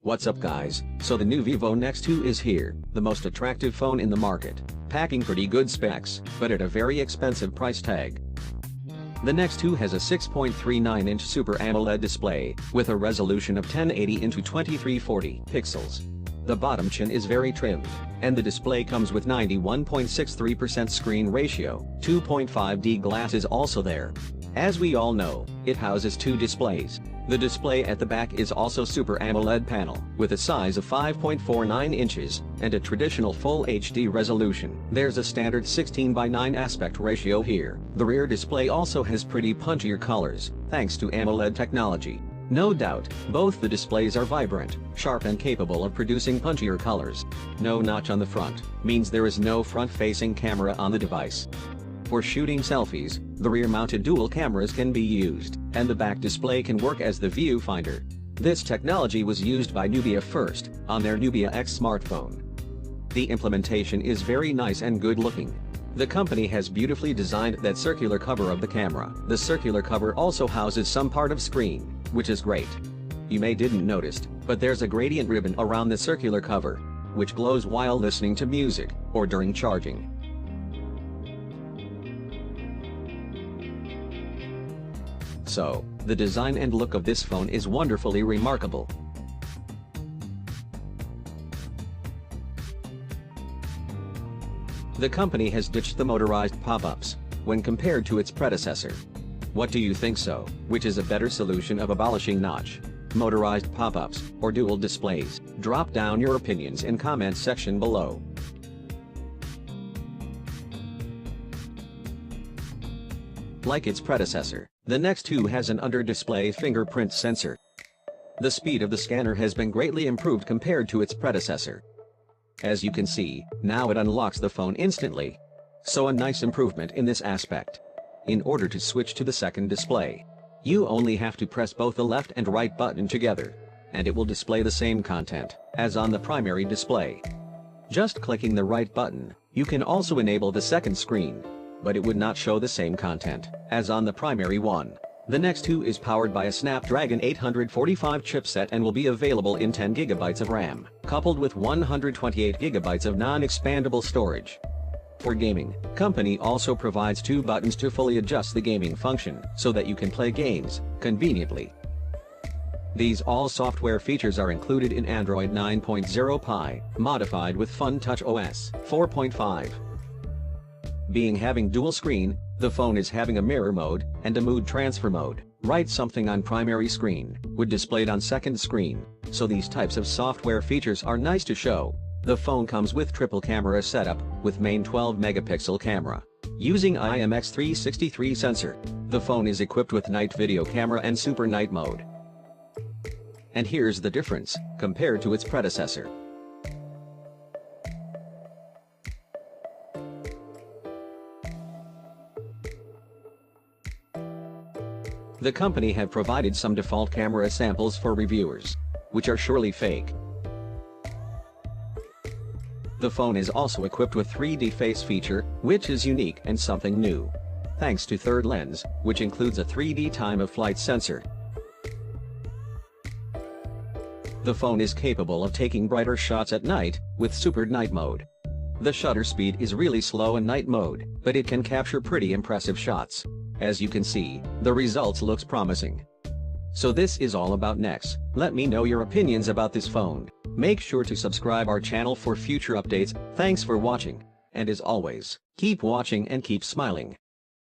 What's up guys, so the new Vivo Nex 2 is here, the most attractive phone in the market, packing pretty good specs, but at a very expensive price tag. The Nex 2 has a 6.39-inch Super AMOLED display, with a resolution of 1080 x 2340 pixels. The bottom chin is very trimmed, and the display comes with 91.63% screen ratio, 2.5D glass is also there. As we all know, it houses two displays. The display at the back is also Super AMOLED panel, with a size of 5.49 inches, and a traditional Full HD resolution. There's a standard 16:9 aspect ratio here. The rear display also has pretty punchier colors, thanks to AMOLED technology. No doubt, both the displays are vibrant, sharp and capable of producing punchier colors. No notch on the front, means there is no front-facing camera on the device. For shooting selfies, the rear-mounted dual cameras can be used, and the back display can work as the viewfinder. This technology was used by Nubia first, on their Nubia X smartphone. The implementation is very nice and good looking. The company has beautifully designed that circular cover of the camera. The circular cover also houses some part of screen, which is great. You may didn't notice, but there's a gradient ribbon around the circular cover, which glows while listening to music, or during charging. So, the design and look of this phone is wonderfully remarkable. The company has ditched the motorized pop-ups, when compared to its predecessor. What do you think so? Which is a better solution of abolishing notch, motorized pop-ups, or dual displays? Drop down your opinions in comments section below. Like its predecessor, the Nex 2 has an under-display fingerprint sensor. The speed of the scanner has been greatly improved compared to its predecessor. As you can see, now it unlocks the phone instantly. So a nice improvement in this aspect. In order to switch to the second display, you only have to press both the left and right button together, and it will display the same content as on the primary display. Just clicking the right button, you can also enable the second screen, but it would not show the same content as on the primary one. The Nex 2 is powered by a Snapdragon 845 chipset and will be available in 10 GB of RAM, coupled with 128 GB of non-expandable storage. For gaming, company also provides two buttons to fully adjust the gaming function, so that you can play games conveniently. These all software features are included in Android 9.0 Pie, modified with Fun Touch OS 4.5. Being having dual screen, the phone is having a mirror mode and a mood transfer mode. Write something on primary screen, would displayed on second screen, so these types of software features are nice to show. The phone comes with triple camera setup, with main 12-megapixel camera. Using IMX363 sensor, the phone is equipped with night video camera and super night mode. And here's the difference, compared to its predecessor. The company have provided some default camera samples for reviewers, which are surely fake. The phone is also equipped with 3D face feature, which is unique and something new, thanks to third lens, which includes a 3D time of flight sensor. The phone is capable of taking brighter shots at night, with super night mode. The shutter speed is really slow in night mode, but it can capture pretty impressive shots. As you can see, the results looks promising. So this is all about Nex. Let me know your opinions about this phone. Make sure to subscribe our channel for future updates. Thanks for watching. And as always, keep watching and keep smiling.